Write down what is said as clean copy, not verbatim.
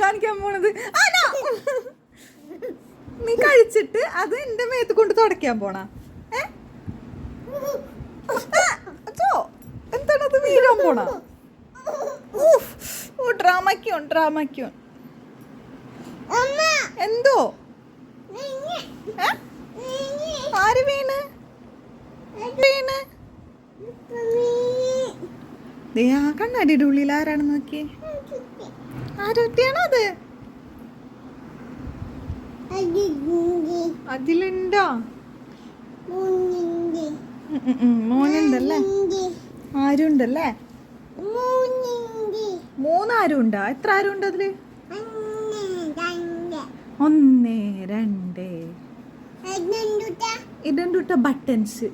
കാണിക്കാൻ പോണത്? നീ കഴിച്ചിട്ട് അത് എന്റെ മേത്ത് കൊണ്ട് തുടയ്ക്കാൻ പോണ? എന്താണത് വീഴാൻ പോണ? ഡ്രാമയ്ക്കോ എന്തോ ആര് വീണ്? ആ കണ്ണാടിയുടെ ഉള്ളിൽ ആരാണെന്ന് നോക്കിയേ. ആരൊക്കെയാണോ അത്? അതിലുണ്ടോ? മോനുണ്ടല്ലേ? ആരുണ്ടല്ലേ? 3 ആരുണ്ടോ? എത്ര ആരുണ്ട് അതില്? 1 2 ഇതെന്തുട്ട ബട്ടൺസ്?